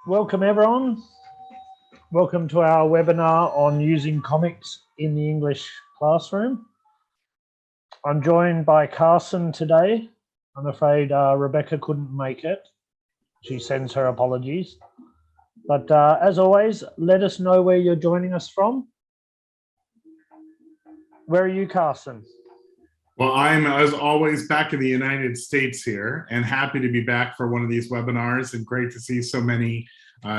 Welcome everyone. Welcome to our webinar on using comics in the English classroom. I'm joined by Carson today. I'm afraid Rebecca couldn't make it. She sends her apologies. But as always, let us know where you're joining us from. Where are you, Carson? Well, I'm, as always, back in the United States here and happy to be back for one of these webinars, and great to see so many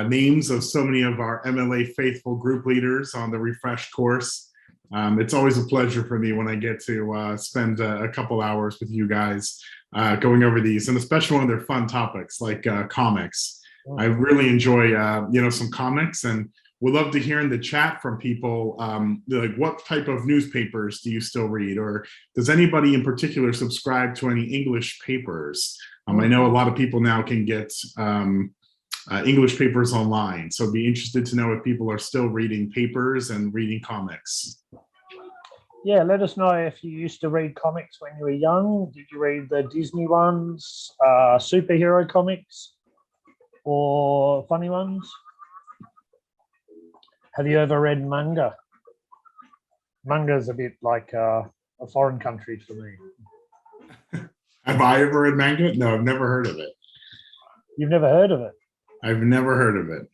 names of so many of our MLA faithful group leaders on the refreshed course. It's always a pleasure for me when I get to spend a couple hours with you guys going over these, and especially when they're fun topics like comics. I really enjoy, some comics, and would love to hear in the chat from people, like what type of newspapers do you still read? Or does anybody in particular subscribe to any English papers? I know a lot of people now can get English papers online. So I'd be interested to know if people are still reading papers and reading comics. Yeah, let us know if you used to read comics when you were young. Did you read the Disney ones, superhero comics, or funny ones? Have you ever read manga? Manga is a bit like a foreign country for me. Have I ever read manga? No, I've never heard of it. You've never heard of it? I've never heard of it.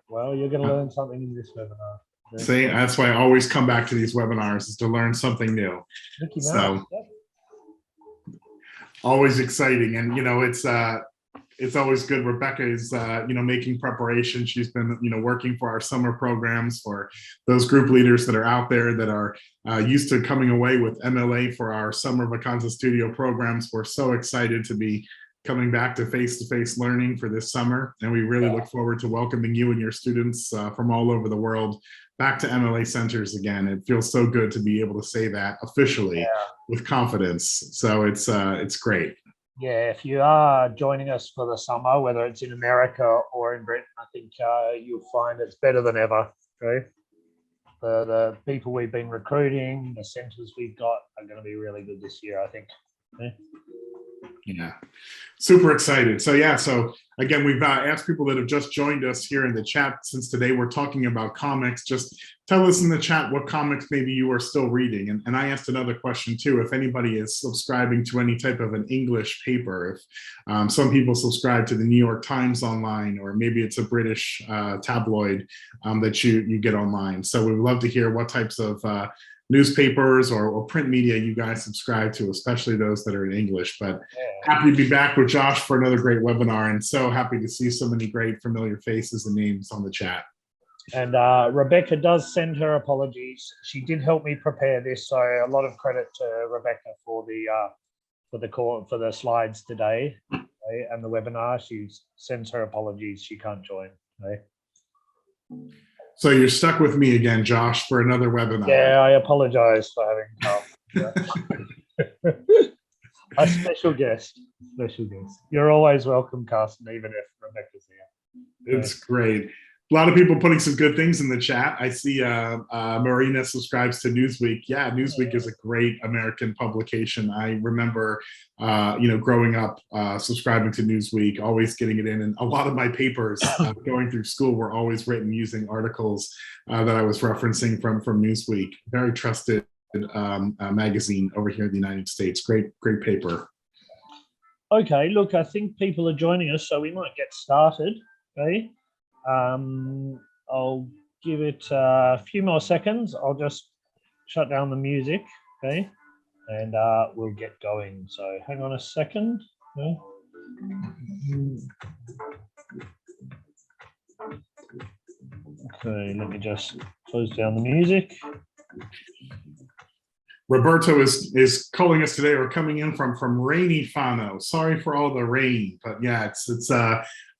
Well, you're going to learn something in this webinar. See, that's why I always come back to these webinars, is to learn something new. Mickey Mouse, so, yep. Always exciting, and it's always good. Rebecca is, making preparation. She's been, working for our summer programs for those group leaders that are out there that are used to coming away with MLA for our Summer Vacanza Studio programs. We're so excited to be coming back to face-to-face learning for this summer. And we really look forward to welcoming you and your students from all over the world back to MLA centers again. It feels so good to be able to say that officially with confidence. So it's great. Yeah, if you are joining us for the summer, whether it's in America or in Britain, I think you'll find it's better than ever. Okay, the people we've been recruiting, the centers we've got are going to be really good this year, I think. Okay. Yeah, super excited. So again, we've asked people that have just joined us here in the chat, since today we're talking about comics, just tell us in the chat what comics maybe you are still reading. And I asked another question too, if anybody is subscribing to any type of an English paper. If some people subscribe to the New York Times online, or maybe it's a British tabloid that you get online. So we would love to hear what types of newspapers or print media you guys subscribe to, especially those that are in English. But happy to be back with Josh for another great webinar, and so happy to see so many great familiar faces and names on the chat. And Rebecca does send her apologies. She did help me prepare this, so a lot of credit to Rebecca for the slides today, okay, and the webinar. She sends her apologies. She can't join. Okay. So you're stuck with me again, Josh, for another webinar. Yeah, I apologize for having a special guest. You're always welcome, Carson, even if Rebecca's here. It's great. A lot of people putting some good things in the chat. I see Marina subscribes to Newsweek. Yeah, Newsweek is a great American publication. I remember, growing up, subscribing to Newsweek, always getting it in. And a lot of my papers going through school were always written using articles that I was referencing from Newsweek. Very trusted magazine over here in the United States. Great paper. Okay, look, I think people are joining us, so we might get started. Okay. I'll give it a few more seconds. I'll just shut down the music, okay, and we'll get going. So hang on a second. Okay, let me just close down the music. Roberto is calling us today, or coming in from rainy Fano. Sorry for all the rain, but yeah, it's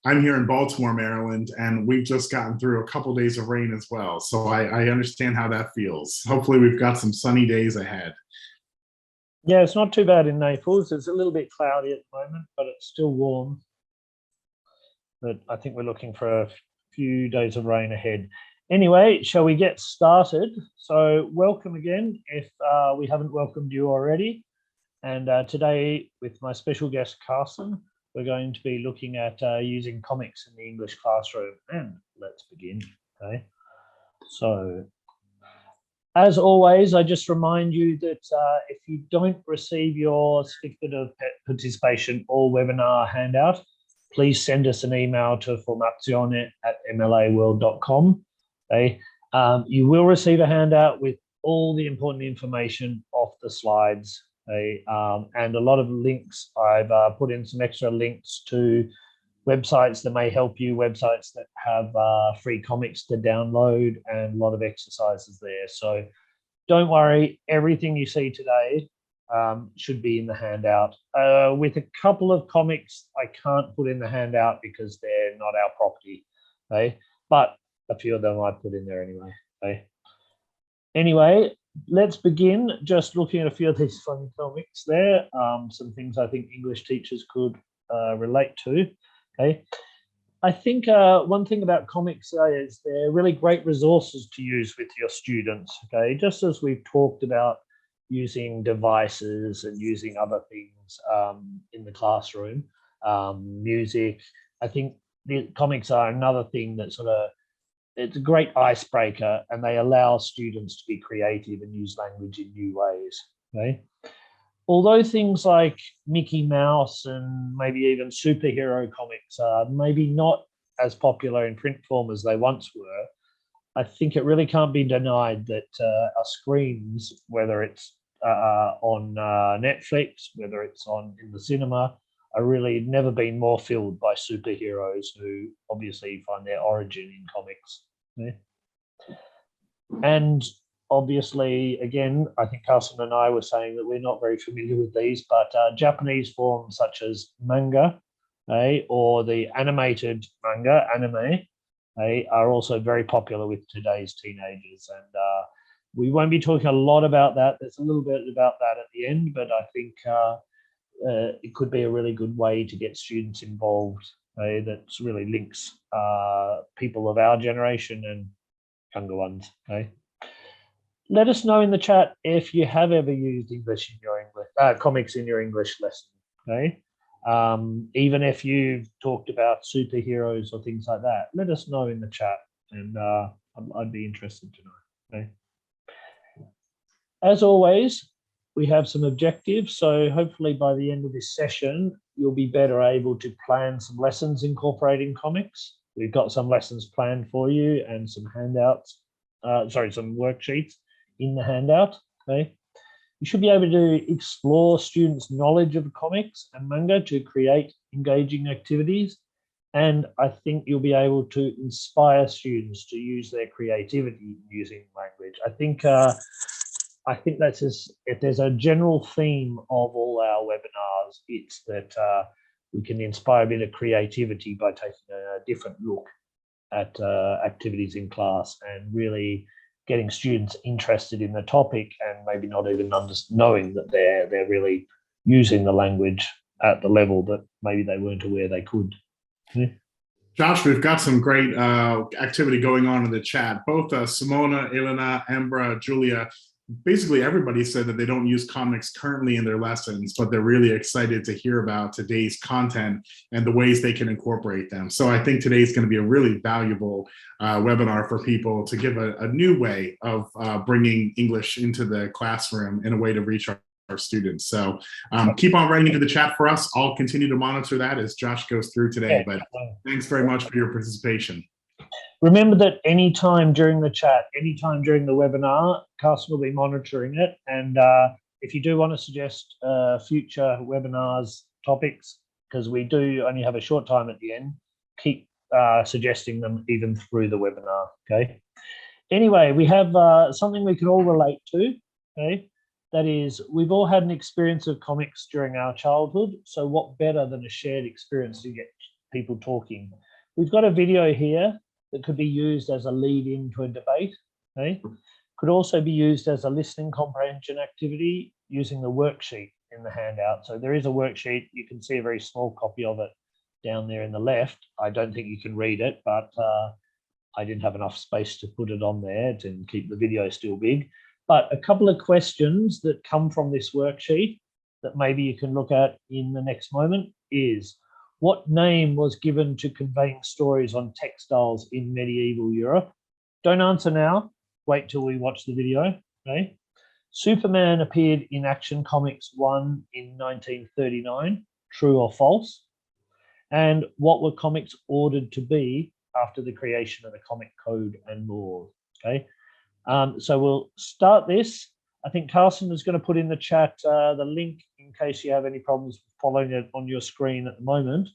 I'm here in Baltimore, Maryland, and we've just gotten through a couple days of rain as well. So I understand how that feels. Hopefully we've got some sunny days ahead. Yeah, it's not too bad in Naples. It's a little bit cloudy at the moment, but it's still warm. But I think we're looking for a few days of rain ahead. Anyway, shall we get started? So welcome again, if we haven't welcomed you already. And today with my special guest, Carson, we're going to be looking at using comics in the English classroom, and let's begin. Okay, so as always, I just remind you that if you don't receive your certificate of participation or webinar handout, please send us an email to formazione@mlaworld.com. Okay, you will receive a handout with all the important information off the slides. Okay, and a lot of links. I've put in some extra links to websites that may help you, websites that have free comics to download, and a lot of exercises there. So don't worry, everything you see today should be in the handout. With a couple of comics, I can't put in the handout because they're not our property. Okay, but a few of them I put in there anyway. Okay. Anyway, let's begin just looking at a few of these funny comics there. Some things I think English teachers could relate to. Okay, I think one thing about comics is they're really great resources to use with your students. Okay, just as we've talked about using devices and using other things in the classroom, music. I think the comics are another thing that it's a great icebreaker, and they allow students to be creative and use language in new ways. Okay. Although things like Mickey Mouse and maybe even superhero comics are maybe not as popular in print form as they once were, I think it really can't be denied that our screens, whether it's on Netflix, whether it's in the cinema, are really never been more filled by superheroes who obviously find their origin in comics. Yeah. And obviously, again, I think Carson and I were saying that we're not very familiar with these, but Japanese forms such as manga, or the animated manga, anime, are also very popular with today's teenagers. And we won't be talking a lot about that. There's a little bit about that at the end, but I think it could be a really good way to get students involved. That really links people of our generation and younger ones. Let us know in the chat if you have ever used English in your comics in your English lesson. Okay, even if you've talked about superheroes or things like that, let us know in the chat, and I'd be interested to know. Okay. As always, we have some objectives, so hopefully by the end of this session, you'll be better able to plan some lessons incorporating comics. We've got some lessons planned for you and some handouts, some worksheets in the handout. Okay, you should be able to explore students' knowledge of comics and manga to create engaging activities, and I think you'll be able to inspire students to use their creativity using language. I think that's if there's a general theme of all our webinars, it's that we can inspire a bit of creativity by taking a different look at activities in class and really getting students interested in the topic, and maybe not even knowing that they're really using the language at the level that maybe they weren't aware they could. Yeah. Josh, we've got some great activity going on in the chat. Both Simona, Elena, Ambra, Julia, basically everybody said that they don't use comics currently in their lessons, but they're really excited to hear about today's content and the ways they can incorporate them. So I think today's going to be a really valuable webinar for people to give a new way of bringing English into the classroom in a way to reach our students. So keep on writing into the chat for us. I'll continue to monitor that as Josh goes through today, but thanks very much for your participation. Remember that anytime during the chat, anytime during the webinar, Carson will be monitoring it. And if you do want to suggest future webinars topics, because we do only have a short time at the end, keep suggesting them even through the webinar. Okay. Anyway, we have something we can all relate to. Okay. That is, we've all had an experience of comics during our childhood. So what better than a shared experience to get people talking? We've got a video here that could be used as a lead into a debate. Okay? Could also be used as a listening comprehension activity using the worksheet in the handout. So there is a worksheet. You can see a very small copy of it down there in the left. I don't think you can read it, but I didn't have enough space to put it on there to keep the video still big. But a couple of questions that come from this worksheet that maybe you can look at in the next moment is, What name was given to conveying stories on textiles in medieval Europe? Don't answer now. Wait till we watch the video. Okay. Superman appeared in Action Comics 1 in 1939. True or false? And what were comics ordered to be after the creation of the comic code and law? Okay. So we'll start this. I think Carson is going to put in the chat the link in case you have any problems following it on your screen at the moment.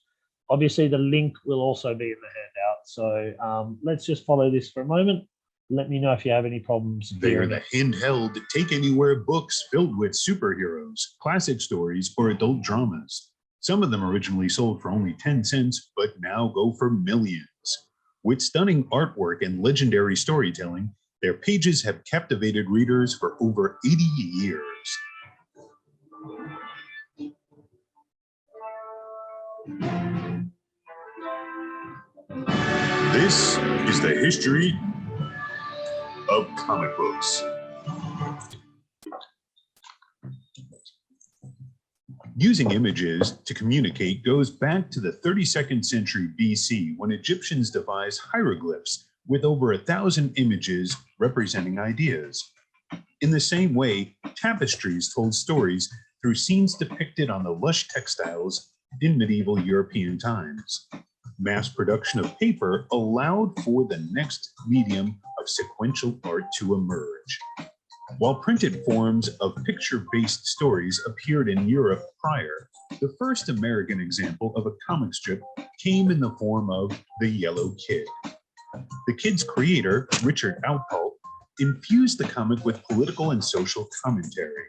Obviously, the link will also be in the handout. So let's just follow this for a moment. Let me know if you have any problems. They are the handheld, take-anywhere books filled with superheroes, classic stories, or adult dramas. Some of them originally sold for only 10 cents, but now go for millions. With stunning artwork and legendary storytelling, their pages have captivated readers for over 80 years. This is the history of comic books. Using images to communicate goes back to the 32nd century BC, when Egyptians devised hieroglyphs with over 1,000 images representing ideas. In the same way, tapestries told stories through scenes depicted on the lush textiles in medieval European times. Mass production of paper allowed for the next medium of sequential art to emerge. While printed forms of picture-based stories appeared in Europe prior, the first American example of a comic strip came in the form of The Yellow Kid. The kid's creator, Richard Outcault, infused the comic with political and social commentary.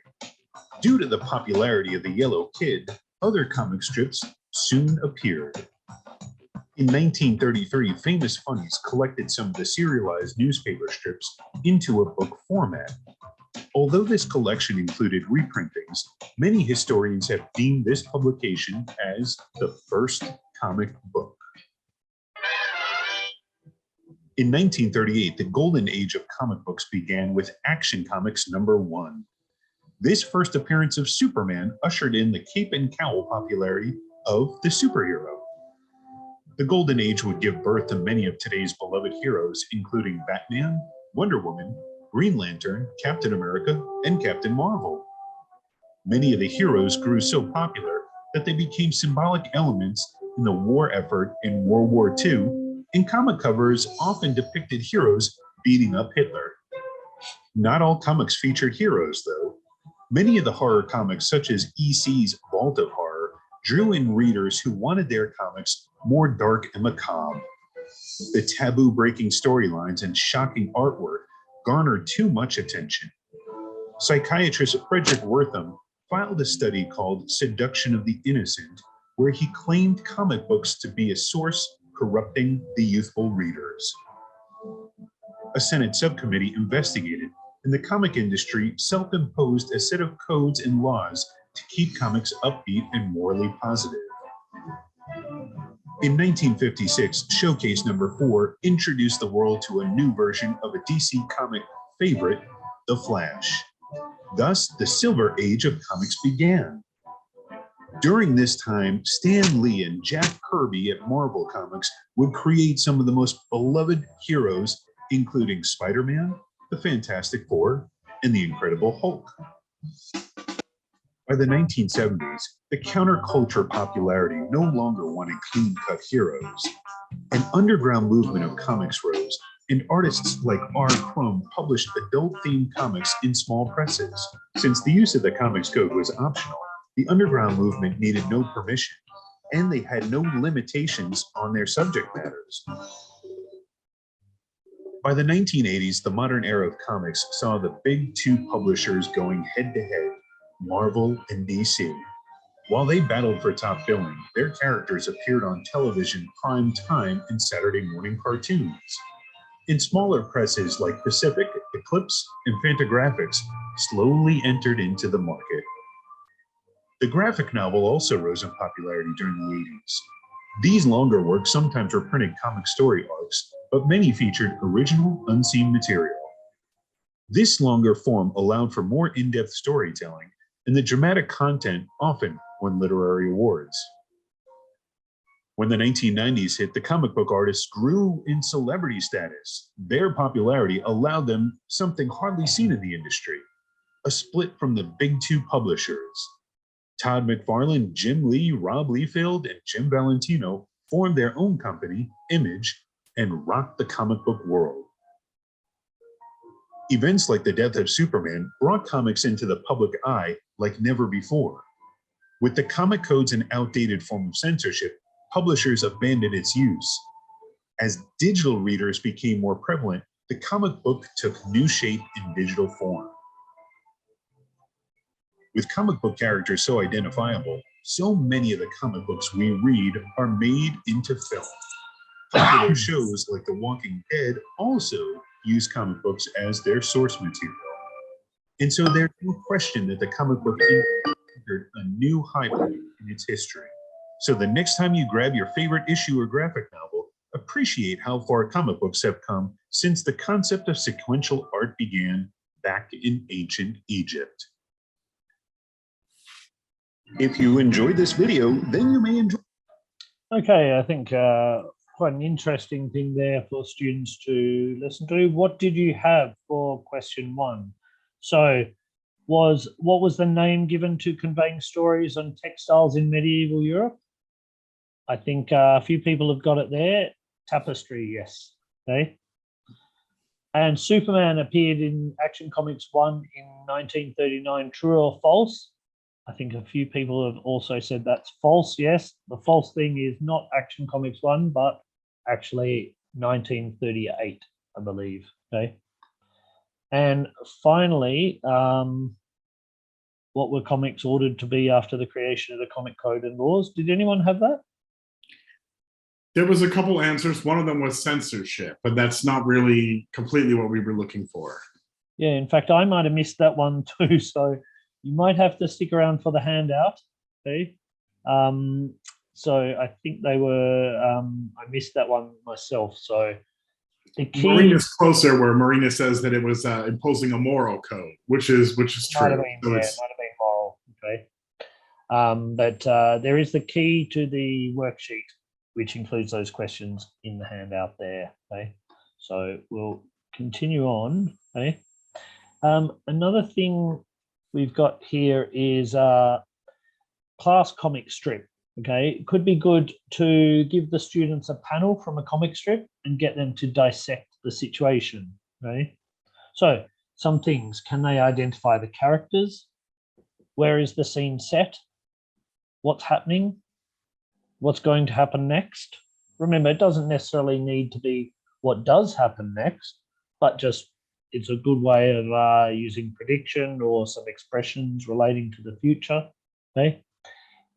Due to the popularity of The Yellow Kid, other comic strips soon appeared. In 1933, Famous Funnies collected some of the serialized newspaper strips into a book format. Although this collection included reprintings, many historians have deemed this publication as the first comic book. In 1938, the golden age of comic books began with Action Comics #1. This first appearance of Superman ushered in the cape and cowl popularity of the superhero. The golden age would give birth to many of today's beloved heroes, including Batman, Wonder Woman, Green Lantern, Captain America, and Captain Marvel. Many of the heroes grew so popular that they became symbolic elements in the war effort in World War II, and comic covers often depicted heroes beating up Hitler. Not all comics featured heroes, though. Many of the horror comics, such as EC's Vault of Horror, drew in readers who wanted their comics more dark and macabre. The taboo-breaking storylines and shocking artwork garnered too much attention. Psychiatrist Frederick Wertham filed a study called Seduction of the Innocent, where he claimed comic books to be a source corrupting the youthful readers. A Senate subcommittee investigated, and the comic industry self-imposed a set of codes and laws to keep comics upbeat and morally positive. In 1956, Showcase #4 introduced the world to a new version of a DC comic favorite, The Flash. Thus, the Silver Age of comics began. During this time, Stan Lee and Jack Kirby at Marvel Comics would create some of the most beloved heroes, including Spider-Man, the Fantastic Four, and the Incredible Hulk. By the 1970s, the counterculture popularity no longer wanted clean-cut heroes. An underground movement of comics rose, and artists like R. Crumb published adult-themed comics in small presses. Since the use of the comics code was optional, the underground movement needed no permission, and they had no limitations on their subject matters. By the 1980s, the modern era of comics saw the big two publishers going head-to-head, Marvel and DC. While they battled for top billing, their characters appeared on television prime time in Saturday morning cartoons. In smaller presses like Pacific, Eclipse, and Fantagraphics slowly entered into the market. The graphic novel also rose in popularity during the 80s. These longer works sometimes were printed comic story arcs, but many featured original, unseen material. This longer form allowed for more in-depth storytelling, and the dramatic content often won literary awards. When the 1990s hit, the comic book artists grew in celebrity status. Their popularity allowed them something hardly seen in the industry, a split from the big two publishers. Todd McFarlane, Jim Lee, Rob Liefeld, and Jim Valentino formed their own company, Image, and rocked the comic book world. Events like the death of Superman brought comics into the public eye like never before. With the comic codes an outdated form of censorship, publishers abandoned its use. As digital readers became more prevalent, the comic book took new shape in digital form. With comic book characters so identifiable, so many of the comic books we read are made into film. Popular shows like The Walking Dead also use comic books as their source material. And so there's no question that the comic book entered a new high point in its history. So the next time you grab your favorite issue or graphic novel, appreciate how far comic books have come since the concept of sequential art began back in ancient Egypt. If you enjoyed this video, then you may enjoy. Okay, I think quite an interesting thing there for students to listen to. What did you have for question 1? So what was the name given to conveying stories on textiles in medieval Europe? I think a few people have got it there. Tapestry, yes. Okay. And Superman appeared in Action Comics 1 in 1939. True or false? I think a few people have also said that's false. Yes, the false thing is not Action Comics 1, but actually 1938, I believe. Okay. And finally, what were comics ordered to be after the creation of the Comic Code and laws? Did anyone have that? There was a couple answers. One of them was censorship, but that's not really completely what we were looking for. Yeah, in fact, I might have missed that one too. So you might have to stick around for the handout. Okay. So I think they were, I missed that one myself. So the key. Marina's closer, where Marina says that it was imposing a moral code, which is true. Might have been, So yeah, it might have been moral. Okay. But there is the key to the worksheet, which includes those questions in the handout there. Okay. So we'll continue on. Okay. Another thing we've got here is class comic strip. Okay, it could be good to give the students a panel from a comic strip and get them to dissect the situation. Okay, so some things: can they identify the characters? Where is the scene set? What's happening? What's going to happen next? Remember, it doesn't necessarily need to be what does happen next, but just it's a good way of using prediction or some expressions relating to the future. Okay.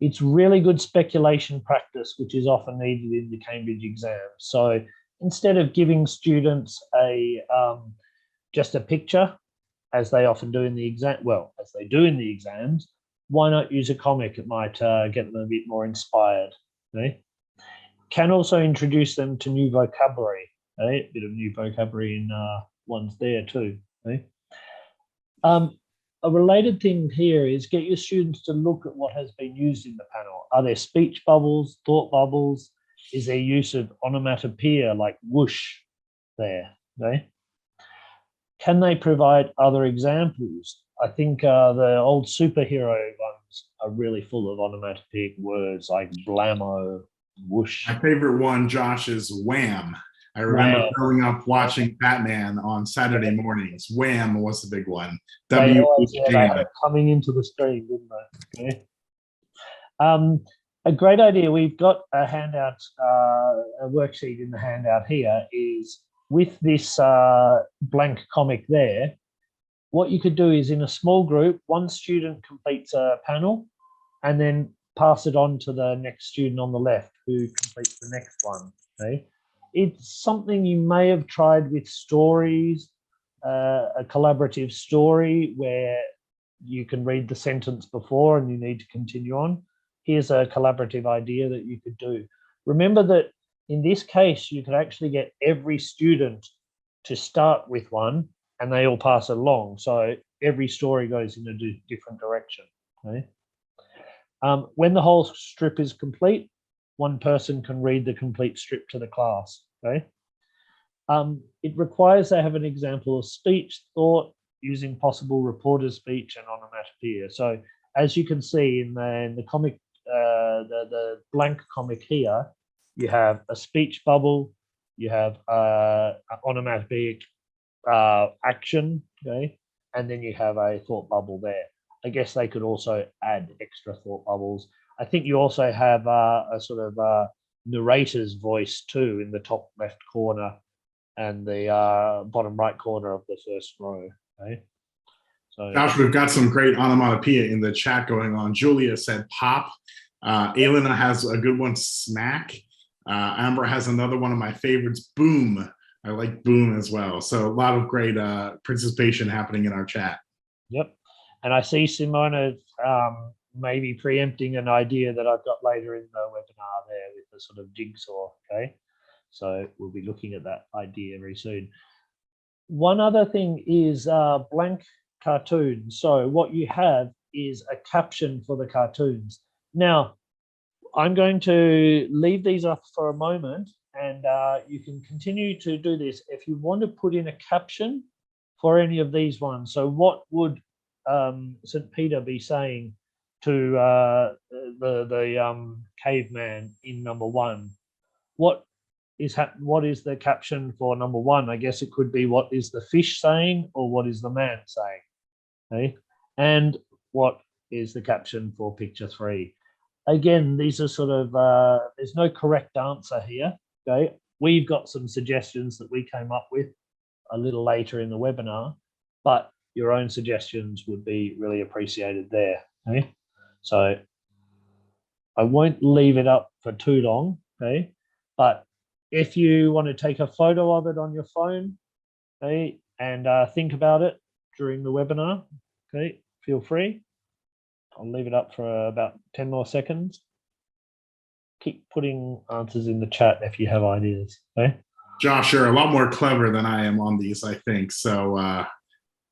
It's really good speculation practice, which is often needed in the Cambridge exam. So instead of giving students just a picture, as they often do in the exam, well, as they do in the exams, why not use a comic? It might get them a bit more inspired. Okay? Can also introduce them to new vocabulary. Okay? A bit of new vocabulary in ones there too. Okay? A related thing here is get your students to look at what has been used in the panel. Are there speech bubbles, thought bubbles? Is there use of onomatopoeia like whoosh there? Okay? Can they provide other examples? I think the old superhero ones are really full of onomatopoeic words like blammo, whoosh. My favorite one, Josh, is wham. I remember growing up watching Batman on Saturday mornings. Wham was the big one. They kept coming into the screen, didn't they? Okay. A great idea. We've got a handout, a worksheet in the handout here is with this blank comic there. What you could do is in a small group, one student completes a panel and then pass it on to the next student on the left who completes the next one. Okay. It's something you may have tried with stories, a collaborative story where you can read the sentence before and you need to continue on. Here's a collaborative idea that you could do. Remember that in this case, you could actually get every student to start with one and they all pass it along. So every story goes in a different direction. Okay? When the whole strip is complete, one person can read the complete strip to the class. Okay. It requires they have an example of speech, thought, using possible reporter speech and onomatopoeia. So as you can see in the comic, the blank comic here, you have a speech bubble, you have onomatopoeic action, okay, and then you have a thought bubble there. I guess they could also add extra thought bubbles. I think you also have a sort of narrator's voice too in the top left corner and the bottom right corner of the first row. Okay. So Josh, we've got some great onomatopoeia in the chat going on. Julia said pop. Elena has a good one, smack. Amber has another one of my favorites, boom. I like boom as well. So a lot of great participation happening in our chat. Yep. And I see Simona maybe preempting an idea that I've got later in the webinar there with the sort of jigsaw. Okay. So we'll be looking at that idea very soon. One other thing is blank cartoons. So what you have is a caption for the cartoons. Now, I'm going to leave these up for a moment, and you can continue to do this if you want to put in a caption for any of these ones. So what would St. Peter be saying to the caveman in number 1? What is the caption for number 1? I guess it could be what is the fish saying or what is the man saying, okay? And what is the caption for picture 3? Again, these are sort of, there's no correct answer here, okay? We've got some suggestions that we came up with a little later in the webinar, but your own suggestions would be really appreciated there, okay? So I won't leave it up for too long, okay? But if you want to take a photo of it on your phone, okay, and think about it during the webinar, okay, feel free. I'll leave it up for about 10 more seconds. Keep putting answers in the chat if you have ideas, okay? Josh, you're a lot more clever than I am on these, I think. So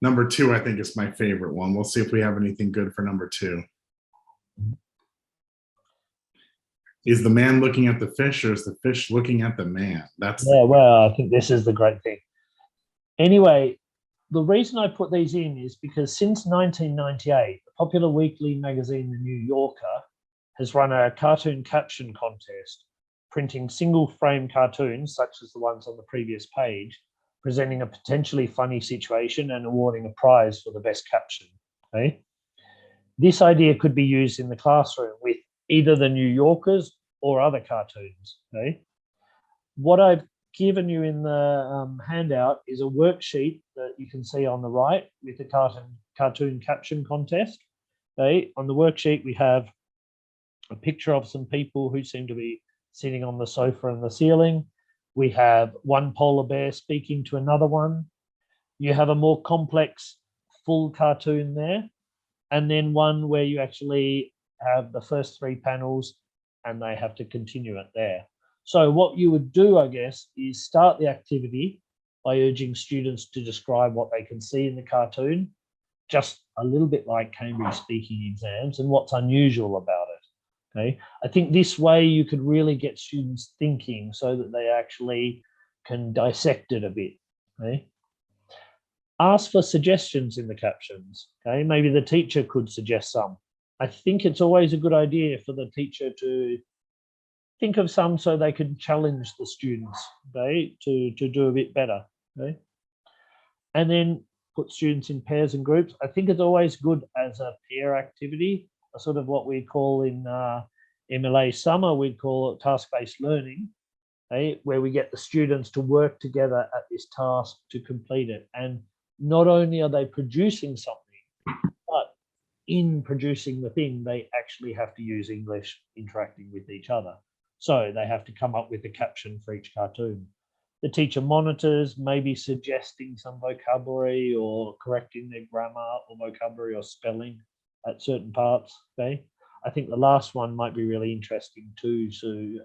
number 2, I think, is my favorite one. We'll see if we have anything good for number 2. Is the man looking at the fish or is the fish looking at the man? That's well, I think this is the great thing. Anyway, the reason I put these in is because since 1998, the popular weekly magazine, The New Yorker, has run a cartoon caption contest, printing single frame cartoons, such as the ones on the previous page, presenting a potentially funny situation and awarding a prize for the best caption, okay? This idea could be used in the classroom with either the New Yorkers or other cartoons, okay? What I've given you in the handout is a worksheet that you can see on the right with the cartoon caption contest, okay? On the worksheet, we have a picture of some people who seem to be sitting on the sofa and the ceiling. We have one polar bear speaking to another one. You have a more complex full cartoon there, and then one where you actually have the first 3 panels and they have to continue it there. So what you would do, I guess, is start the activity by urging students to describe what they can see in the cartoon, just a little bit like Cambridge speaking exams, and what's unusual about it, okay? I think this way you could really get students thinking so that they actually can dissect it a bit, okay? Ask for suggestions in the captions, okay? Maybe the teacher could suggest some. I think it's always a good idea for the teacher to think of some so they can challenge the students, okay, to do a bit better, okay? And then put students in pairs and groups. I think it's always good as a pair activity, a sort of what we call in MLA summer, we'd call it task-based learning, okay, where we get the students to work together at this task to complete it. And not only are they producing something, but in producing the thing, they actually have to use English interacting with each other. So they have to come up with a caption for each cartoon. The teacher monitors, maybe suggesting some vocabulary or correcting their grammar or vocabulary or spelling at certain parts, okay? I think the last one might be really interesting too, to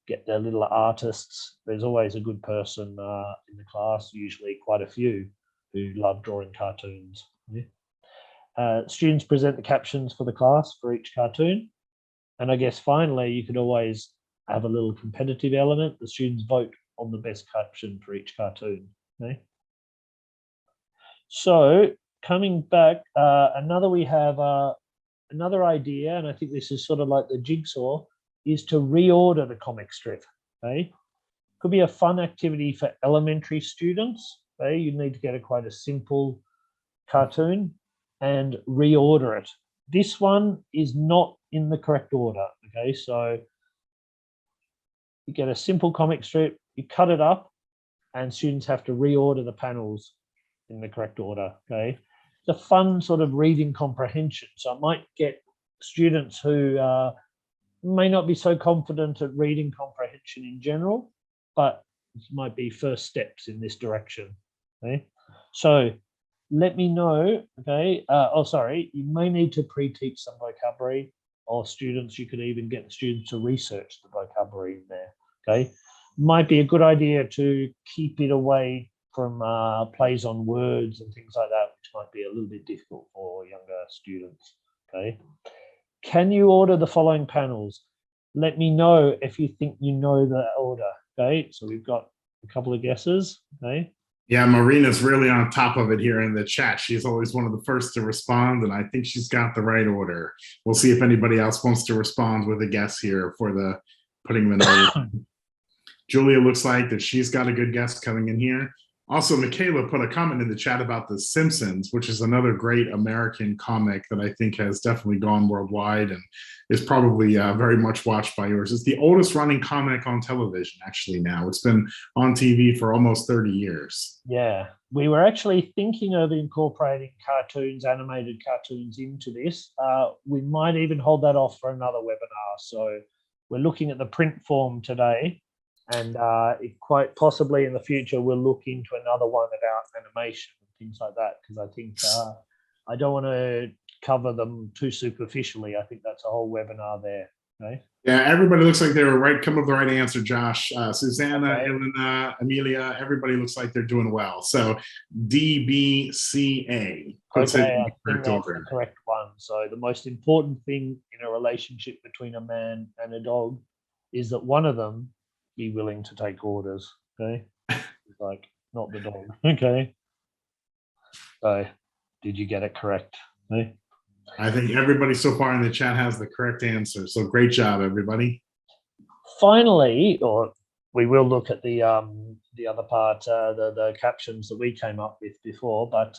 get the little artists. There's always a good person in the class, usually quite a few, who love drawing cartoons. Yeah? Students present the captions for the class for each cartoon. And I guess finally, you could always have a little competitive element. The students vote on the best caption for each cartoon. Okay? So coming back, we have another idea, and I think this is sort of like the jigsaw, is to reorder the comic strip. Okay? Could be a fun activity for elementary students. Okay? You need to get quite a simple cartoon and reorder it. This one is not in the correct order. Okay, so you get a simple comic strip, you cut it up, and students have to reorder the panels in the correct order. Okay, it's a fun sort of reading comprehension. So I might get students who may not be so confident at reading comprehension in general, but it might be first steps in this direction. Okay, so let me know. Okay, you may need to pre-teach some vocabulary, or students, you could even get students to research the vocabulary in there. Okay, might be a good idea to keep it away from plays on words and things like that, which might be a little bit difficult for younger students. Okay, can you order the following panels? Let me know if you think you know the order. Okay, so we've got a couple of guesses. Okay. Yeah, Marina's really on top of it here in the chat. She's always one of the first to respond, and I think she's got the right order. We'll see if anybody else wants to respond with a guess here for the putting them in order. Julia looks like that she's got a good guess coming in here. Also, Michaela put a comment in the chat about The Simpsons, which is another great American comic that I think has definitely gone worldwide and is probably very much watched by yours. It's the oldest running comic on television, actually, now. It's been on TV for almost 30 years. Yeah, we were actually thinking of incorporating cartoons, animated cartoons into this. We might even hold that off for another webinar. So we're looking at the print form today. And quite possibly in the future, we'll look into another one about animation and things like that, because I think I don't want to cover them too superficially. I think that's a whole webinar there. Okay. Yeah, everybody looks like they were right, come up with the right answer, Josh. Susanna, Okay. Elena, Amelia, everybody looks like they're doing well. So DBCA puts it in the correct order. The correct one. So the most important thing in a relationship between a man and a dog is that one of them be willing to take orders. Okay, like not the dog. Okay, so did you get it correct? Okay? I think everybody so far in the chat has the correct answer, so great job, everybody. Finally, or we will look at the other part, the captions that we came up with before, but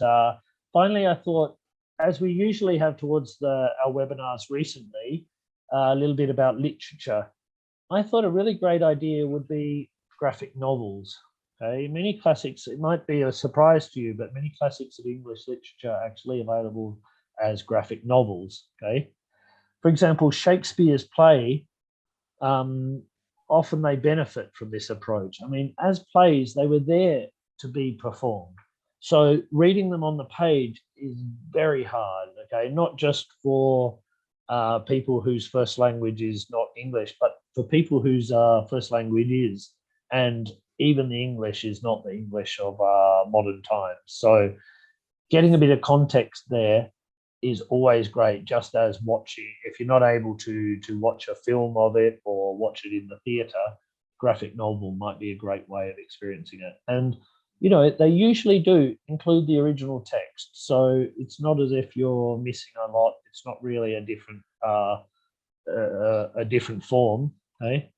finally I thought, as we usually have towards our webinars recently, a little bit about literature. I thought a really great idea would be graphic novels. Okay, many classics, it might be a surprise to you, but many classics of English literature are actually available as graphic novels. Okay, for example, Shakespeare's play, often they benefit from this approach. I mean, as plays, they were there to be performed. So reading them on the page is very hard. Okay, not just for people whose first language is not English, but for people whose first language is, and even the English is not the English of modern times. So getting a bit of context there is always great, just as watching, if you're not able to watch a film of it or watch it in the theatre, graphic novel might be a great way of experiencing it. And you know, they usually do include the original text, so it's not as if you're missing a lot. It's not really a different form. Okay,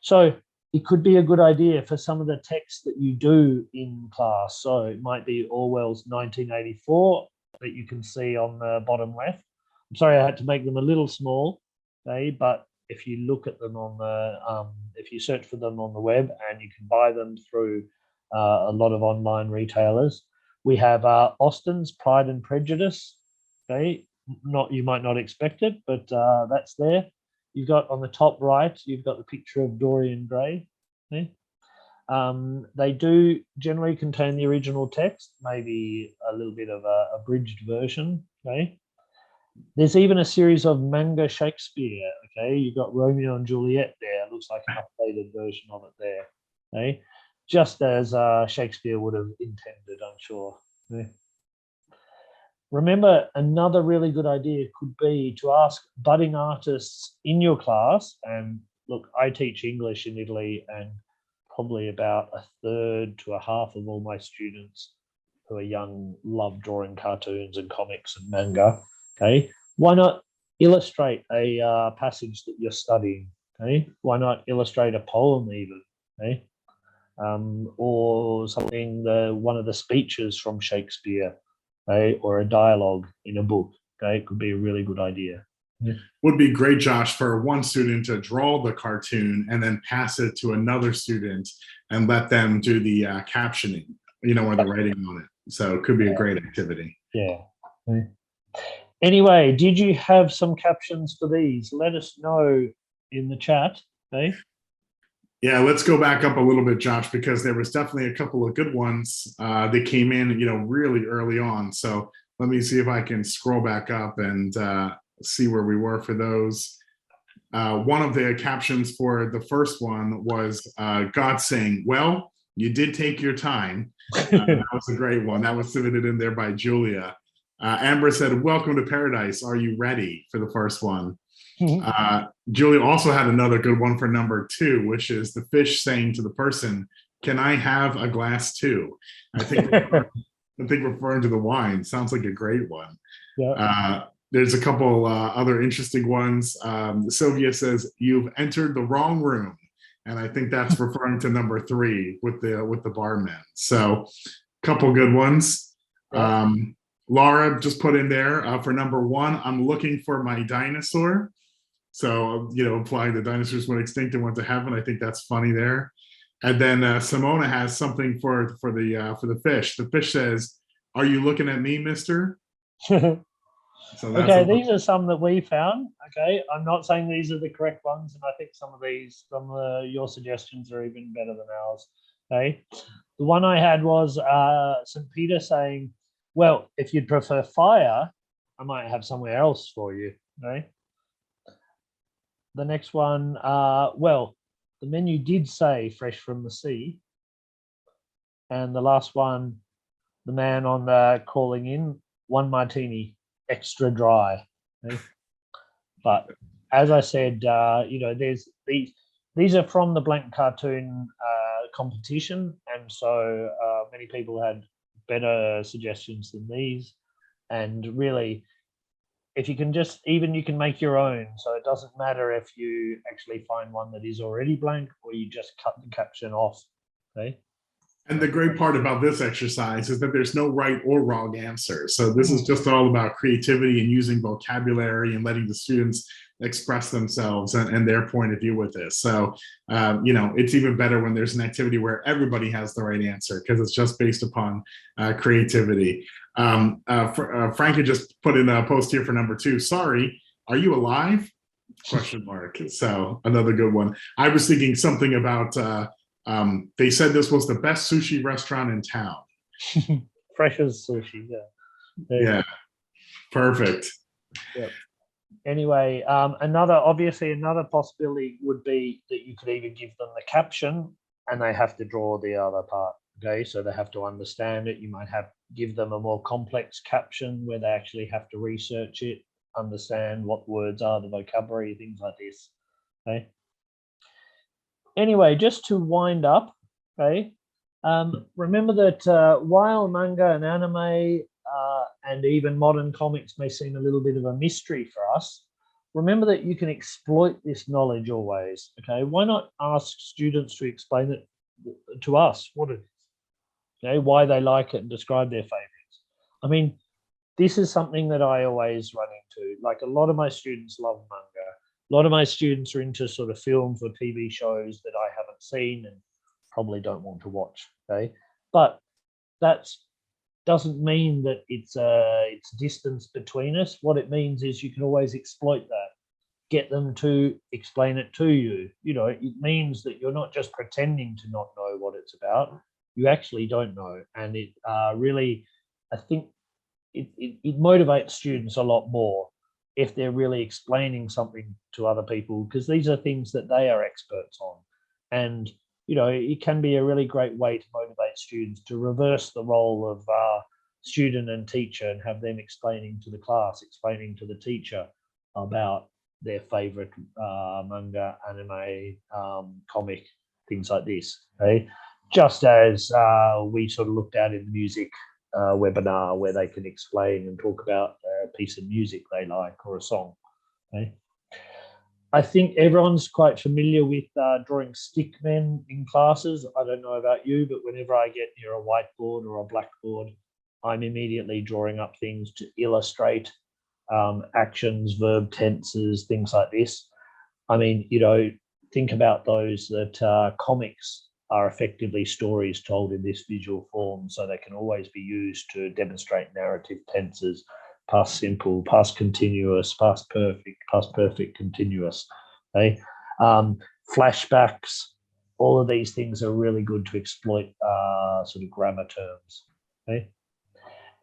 so it could be a good idea for some of the text that you do in class. So it might be Orwell's 1984 that you can see on the bottom left. I'm sorry I had to make them a little small, okay, but if you look at them on the, if you search for them on the web, and you can buy them through a lot of online retailers. We have Austen's Pride and Prejudice. Okay, you might not expect it, but that's there. You've got on the top right, you've got the picture of Dorian Gray. Okay. They do generally contain the original text, maybe a little bit of a abridged version. Okay. There's even a series of manga Shakespeare. Okay, you've got Romeo and Juliet there. It looks like an updated version of it there. Okay, just as Shakespeare would have intended, I'm sure. Okay. remember, another really good idea could be to ask budding artists in your class, and look, I teach English in Italy, and probably about a third to a half of all my students who are young love drawing cartoons and comics and manga. Okay, why not illustrate a passage that you're studying? Okay, why not illustrate a poem even? Okay, or something, one of the speeches from Shakespeare, okay, or a dialogue in a book. Okay, it could be a really good idea. Would be great, Josh, for one student to draw the cartoon and then pass it to another student and let them do the captioning, or the writing on it. So it could be a great activity. Yeah. Anyway, did you have some captions for these? Let us know in the chat. Okay. Yeah, let's go back up a little bit, Josh, because there was definitely a couple of good ones that came in, really early on. So let me see if I can scroll back up and see where we were for those. One of the captions for the first one was God saying, "Well, you did take your time." That was a great one. That was submitted in there by Julia. Amber said, "Welcome to paradise. Are you ready?" for the first one. Julia also had another good one for number 2, which is the fish saying to the person, "Can I have a glass too?" I think referring to the wine. Sounds like a great one. Yeah. There's a couple other interesting ones. Sylvia says, "You've entered the wrong room," and I think that's referring to number 3 with the barman. So, couple good ones. Yeah. Laura just put in there for number 1, "I'm looking for my dinosaur." So, implying the dinosaurs went extinct and went to heaven. I think that's funny there. And then Simona has something for the fish. The fish says, "Are you looking at me, mister?" So okay, these are some that we found. Okay, I'm not saying these are the correct ones, and I think some of your suggestions are even better than ours. Okay, the one I had was St. Peter saying, "Well, if you'd prefer fire, I might have somewhere else for you." Okay. The next one, well, the menu did say fresh from the sea. And the last one, the man on the calling in, 1 martini, extra dry. Okay? But as I said, there's these are from the blank cartoon competition, and so many people had better suggestions than these. And really, if you can you can make your own. So it doesn't matter if you actually find one that is already blank or you just cut the caption off. Okay. And the great part about this exercise is that there's no right or wrong answer. So this is just all about creativity and using vocabulary and letting the students express themselves and their point of view with this. So, it's even better when there's an activity where everybody has the right answer because it's just based upon creativity. Frankie just put in a post here for number 2. "Sorry, are you alive?" ? So another good one. I was thinking something about they said this was the best sushi restaurant in town. Fresh as sushi, yeah. Yeah, perfect. Yep. Anyway, another possibility would be that you could even give them the caption and they have to draw the other part. Okay, so they have to understand it. You might give them a more complex caption where they actually have to research it, understand what words are, the vocabulary, things like this. Okay. Anyway, just to wind up, okay, remember that while manga and anime and even modern comics may seem a little bit of a mystery for us, remember that you can exploit this knowledge always, okay? Why not ask students to explain it to us, what it is, okay, why they like it and describe their favorites. I mean, this is something that I always run into. Like a lot of my students love manga. A lot of my students are into sort of films or TV shows that I haven't seen and probably don't want to watch. Okay, but that doesn't mean that it's distance between us. What it means is you can always exploit that. Get them to explain it to you. It means that you're not just pretending to not know what it's about. You actually don't know, and it really, I think, it motivates students a lot more if they're really explaining something to other people, because these are things that they are experts on. And, it can be a really great way to motivate students to reverse the role of student and teacher and have them explaining to the class, explaining to the teacher about their favorite manga, anime, comic, things like this. Okay? Just as we sort of looked at in the music webinar, where they can explain and talk about a piece of music they like or a song. Okay? I think everyone's quite familiar with drawing stick men in classes. I don't know about you, but whenever I get near a whiteboard or a blackboard, I'm immediately drawing up things to illustrate actions, verb tenses, things like this. I mean, you know, think about those that comics are effectively stories told in this visual form, so they can always be used to demonstrate narrative tenses, past simple, past continuous, past perfect continuous. Okay, flashbacks, all of these things are really good to exploit sort of grammar terms. Okay,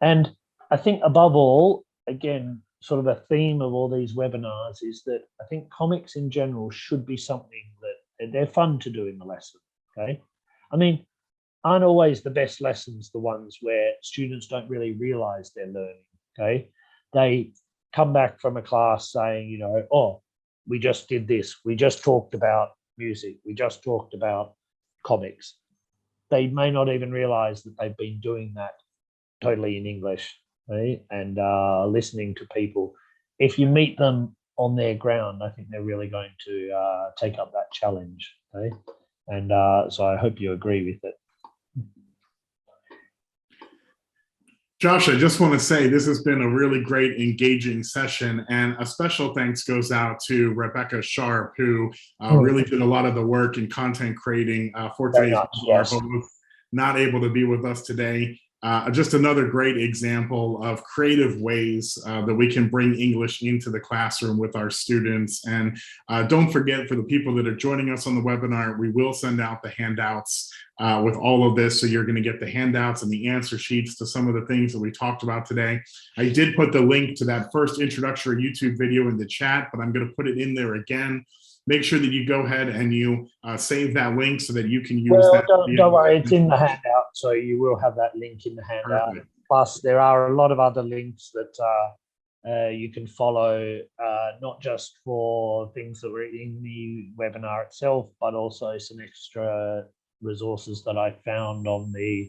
and I think above all, again, sort of a theme of all these webinars is that I think comics in general should be something that they're fun to do in the lesson. Okay, I mean, aren't always the best lessons the ones where students don't really realize they're learning. Okay, they come back from a class saying, you know, oh, we just did this, we just talked about music, we just talked about comics. They may not even realize that they've been doing that totally in English, right? And listening to people. If you meet them on their ground, I think they're really going to take up that challenge. Okay? And so I hope you agree with it. Josh, I just want to say this has been a really great, engaging session, and a special thanks goes out to Rebecca Sharp, who really did a lot of the work in content creating for today's webinar, yes. but was not able to be with us today. Just another great example of creative ways that we can bring English into the classroom with our students. And don't forget, for the people that are joining us on the webinar, we will send out the handouts with all of this. So you're going to get the handouts and the answer sheets to some of the things that we talked about today. I did put the link to that first introductory YouTube video in the chat, but I'm going to put it in there again. Make sure that you go ahead and you save that link so that you can use that. Don't worry, it's in the handout, so you will have that link in the handout. Perfect. Plus, there are a lot of other links that you can follow, not just for things that were in the webinar itself, but also some extra resources that I found on the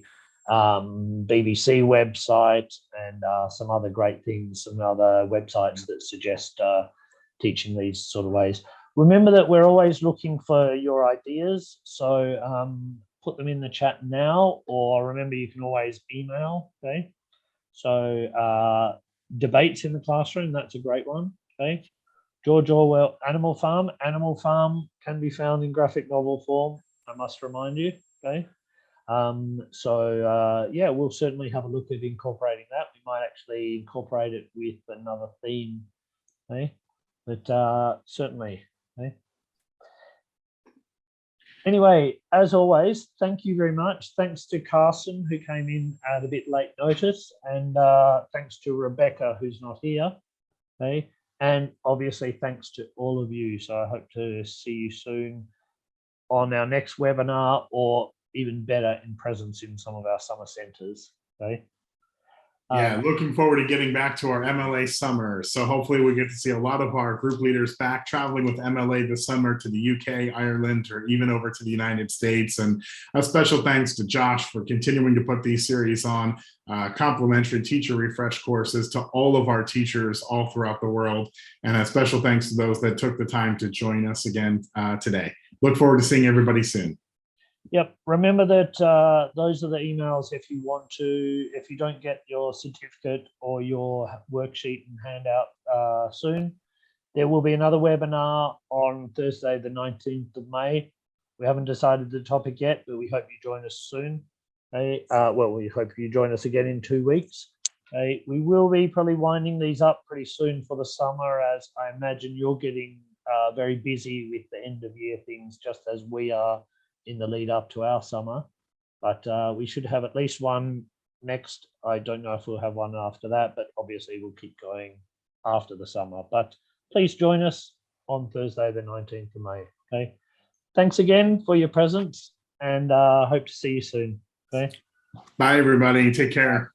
BBC website and some other great things, some other websites that suggest teaching these sort of ways. Remember that we're always looking for your ideas, so put them in the chat now, or remember you can always email. Okay, so debates in the classroom, that's a great one. Okay, George Orwell, Animal Farm can be found in graphic novel form, I must remind you. Okay, so yeah, we'll certainly have a look at incorporating that. We might actually incorporate it with another theme. Okay, but certainly. Okay. Anyway, as always, thank you very much. Thanks to Carson, who came in at a bit late notice, and thanks to Rebecca, who's not here. Okay, and obviously thanks to all of you. So I hope to see you soon on our next webinar, or even better, in presence in some of our summer centres. Okay. Yeah, looking forward to getting back to our MLA summer. So hopefully we get to see a lot of our group leaders back traveling with MLA this summer to the UK, Ireland, or even over to the United States. And a special thanks to Josh for continuing to put these series on, complimentary teacher refresh courses to all of our teachers all throughout the world. And a special thanks to those that took the time to join us again today. Look forward to seeing everybody soon. Yep. Remember that those are the emails if you want to, if you don't get your certificate or your worksheet and handout soon, there will be another webinar on Thursday, the 19th of May. We haven't decided the topic yet, but we hope you join us soon. Okay? Well, we hope you join us again in 2 weeks. Okay? We will be probably winding these up pretty soon for the summer, as I imagine you're getting very busy with the end of year things, just as we are in the lead up to our summer. But we should have at least one next. I don't know if we'll have one after that, but obviously we'll keep going after the summer. But please join us on Thursday, the 19th of May. Okay. Thanks again for your presence, and hope to see you soon. Okay. Bye, everybody. Take care.